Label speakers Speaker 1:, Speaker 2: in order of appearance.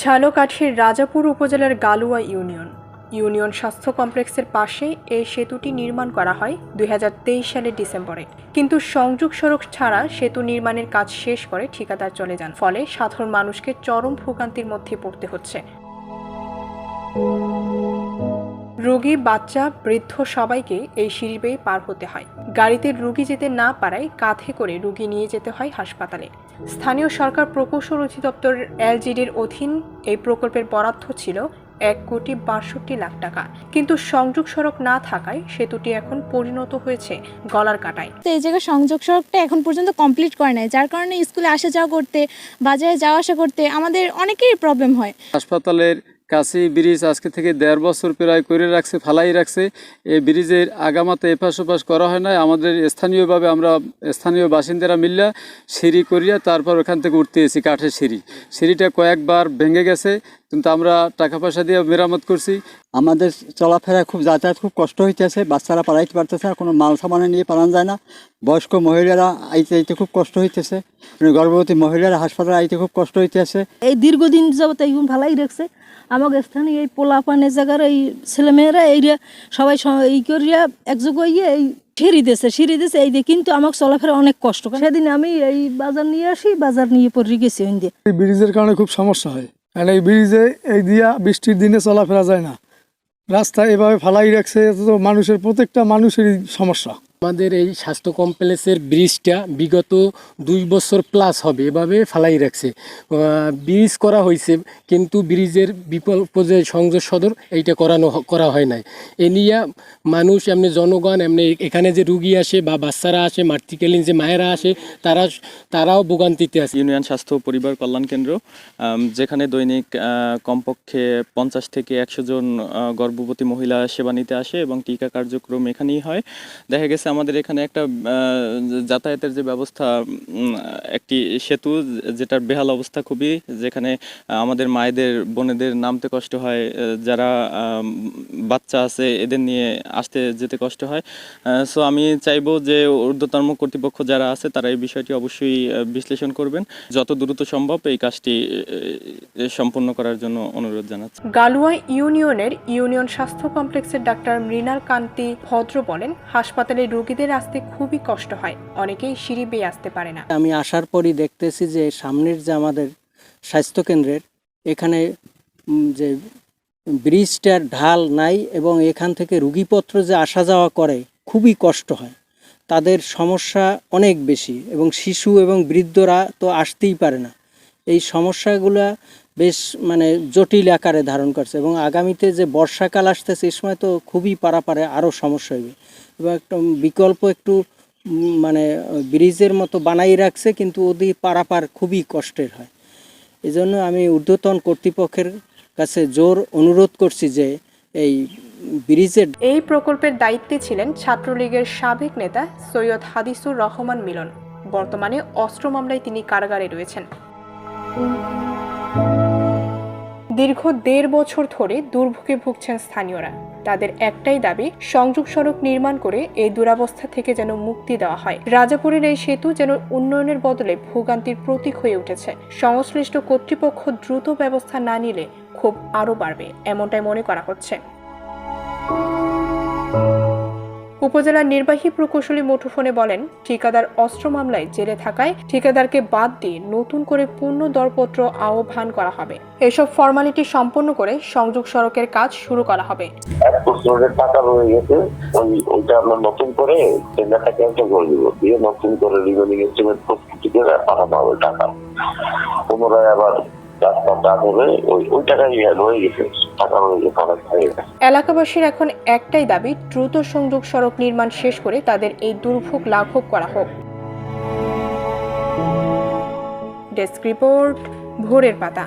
Speaker 1: ঝালকাঠির রাজাপুর উপজেলার গালুয়া ইউনিয়ন স্বাস্থ্য কমপ্লেক্সের পাশে এই সেতুটি নির্মাণ করা হয় 2023 সালের ডিসেম্বরে। কিন্তু সংযোগ সড়ক ছাড়া সেতু নির্মাণের কাজ শেষ করে ঠিকাদার চলে যান, ফলে সাধারণ মানুষকে চরম ভোগান্তির মধ্যে পড়তে হচ্ছে। রোগী, বাচ্চা, বৃদ্ধ সবাইকে এই সিঁড়ি বেয়ে পার হতে হয়। গাড়িতে রোগী যেতে না পারায় কাঁধে করে রোগী নিয়ে যেতে হয় হাসপাতালে। স্থানীয় সরকার প্রকৌশল অধিদপ্তর এলজিডির অধীন এই প্রকল্পের বরাদ্দ ছিল 1,62,00,000 টাকা, কিন্তু সংযোগ সড়ক না থাকায় সেতুটি এখন পরিণত হয়েছে গলার কাটায়।
Speaker 2: এই জায়গায় সংযোগ সড়কটা এখন পর্যন্ত কমপ্লিট করে নাই, যার কারণে স্কুলে আসা যাওয়া করতে, বাজারে যাওয়া আসা করতে আমাদের অনেকেরই প্রবলেম হয়।
Speaker 3: হাসপাতালের কাছে ব্রিজ আজকে থেকে 1.5 বছর প্রায় করে রাখছে, ফালাই রাখছে। এই ব্রিজের আগামাতে এপাশ ওপাশ করা হয় না। আমাদের স্থানীয়ভাবে আমরা স্থানীয় বাসিন্দারা মিললে সিঁড়ি করিয়া তারপর ওখান থেকে উঠতে এসেছি, কাঠের সিঁড়িটা কয়েকবার ভেঙে গেছে, কিন্তু আমরা টাকা পয়সা দিয়ে মেরামত করছি।
Speaker 4: আমাদের চলাফেরা খুব যাতায়াত খুব কষ্ট হইতেছে, বাচ্চারা পালাইতে পারতেছে না, কোনো মাল সামানে নিয়ে পালানো যায় না। বয়স্ক মহিলারা আইতে খুব কষ্ট হইতেছে, গর্ভবতী মহিলারা হাসপাতালে আইতে খুব কষ্ট হইতেছে।
Speaker 5: এই দীর্ঘদিন যাবত এইগুলো ভালাই রাখছে আমাদের স্থানে। এই পোলাপানের জায়গার এই ছেলেমেয়েরা এইরা সবাই এই করিয়া একযোগ হইয়া এই সিঁড়ি দিয়েছে এই দিয়ে, কিন্তু আমার চলাফেরা অনেক কষ্ট। সেদিন আমি এই বাজার নিয়ে আসি, বাজার নিয়ে পড়ে গেছি।
Speaker 6: এই ব্রিজের কারণে খুব সমস্যা হয়, কারণ এই ব্রিজে এই দিয়া বৃষ্টির দিনে চলাফেরা যায় না। রাস্তা এভাবে ফালাই রাখছে, তো মানুষের প্রত্যেকটা মানুষেরই সমস্যা।
Speaker 7: আমাদের এই স্বাস্থ্য কমপ্লেক্সের ব্রিজটা বিগত 2 বছর প্লাস হবে এভাবে ফালাই রাখছে। ব্রিজ করা হয়েছে, কিন্তু ব্রিজের বিকল্প যে সংযোগ সদর এইটা করা হয় নাই। এ নিয়ে মানুষ, এমনি জনগণ, এমনি এখানে যে রুগী আসে বা বাচ্চারা আসে, মাতৃকালীন যে মায়েরা আসে, তারাও ভোগান্তিতে আছে।
Speaker 8: ইউনিয়ন স্বাস্থ্য পরিবার কল্যাণ কেন্দ্র, যেখানে দৈনিক কমপক্ষে 50 থেকে 100 জন গর্ভবতী মহিলা সেবা নিতে আসে এবং টিকা কার্যক্রম এখানেই হয়। দেখা গেছে আমাদের এখানে একটা যাতায়াতের যে ব্যবস্থা, একটি সেতু যেটার বেহাল অবস্থা খুবই, যেখানে আমাদের মায়েদের, বোনেদের নামতে কষ্ট হয়, যারা বাচ্চা আছে এদের নিয়ে আসতে যেতে কষ্ট হয়। সো আমি চাইবো যে ঊর্ধ্বতন কর্তৃপক্ষ যারা আছে তারা এই বিষয়টি অবশ্যই বিশ্লেষণ করবেন, যত দ্রুত সম্ভব এই কাজটি সম্পন্ন করার জন্য অনুরোধ জানাচ্ছি।
Speaker 1: গালুয়া ইউনিয়ন স্বাস্থ্য কমপ্লেক্সের ডাক্তার মৃণাল কান্তি ভদ্র বলেন, হাসপাতালে রোগীদের আসতে খুবই কষ্ট হয়, অনেকেই সিঁড়ি বেয়ে আসতে পারে না।
Speaker 4: আমি আসার পরই দেখতেছি যে সামনের যে আমাদের স্বাস্থ্যকেন্দ্রের এখানে যে ব্রিজটার ঢাল নাই, এবং এখান থেকে রুগীপত্র যে আসা যাওয়া করে খুবই কষ্ট হয়, তাদের সমস্যা অনেক বেশি, এবং শিশু এবং বৃদ্ধরা তো আসতেই পারে না। এই সমস্যাগুলো বেশ জটিল আকারে ধারণ করছে, এবং আগামীতে যে বর্ষাকাল আসতেছে এই সময় তো খুবই পারাপারে আরও সমস্যা হবে। এবং একটা বিকল্প একটু ব্রিজের মতো বানাই রাখছে, কিন্তু ওদিকে পারাপার খুবই কষ্টের হয়। এজন্য আমি ঊর্ধ্বতন কর্তৃপক্ষের কাছে জোর অনুরোধ করছি যে
Speaker 1: এই প্রকল্পের দায়িত্বে ছিলেন ছাত্রলীগের সাবেক নেতা সৈয়দ হাদিসুর রহমান মিলন। বর্তমানে অস্ত্র মামলায় তিনি কারাগারে রয়েছেন। দীর্ঘ 1.5 বছর ধরে দুর্ভোগে ভুগছেন স্থানীয়রা। তাদের একটাই দাবি, সংযোগ সড়ক নির্মাণ করে এই দুরবস্থা থেকে যেন মুক্তি দেওয়া হয়। রাজাপুরের এই সেতু যেন উন্নয়নের বদলে ভোগান্তির প্রতীক হয়ে উঠেছে। সংশ্লিষ্ট কর্তৃপক্ষ দ্রুত ব্যবস্থা না নিলে ক্ষোভ আরও বাড়বে, এমনটাই মনে করা হচ্ছে। উপজেলার নির্বাহী প্রকৌশলী মুঠোফোনে বলেন, ঠিকাদার অস্ত্র মামলায় জেলে থাকায় ঠিকাদারকে বাদ দিয়ে নতুন করে পূর্ণ দরপত্র আহ্বান করা হবে। এসব ফর্মালিটি সম্পন্ন করে সংযোগ সড়কের কাজ শুরু করা হবে।
Speaker 9: 1 বছরের টাকা রয়ে গেছে, ওইটা আমরা নতুন করে টেন্ডারটা ক্যান্সেল করে দিব, দিয়ে নতুন করে রিভেনিউ এস্টিমেট প্রস্তুতি করে পাঠানো হবে টাকা। পুনরায় আবার
Speaker 1: এলাকাবাসীর এখন একটাই দাবি, দ্রুত সংযোগ সড়ক নির্মাণ শেষ করে তাদের এই দুর্ভোগ লাঘব করা হোক। ডেস্ক রিপোর্ট, ভোরের পাতা।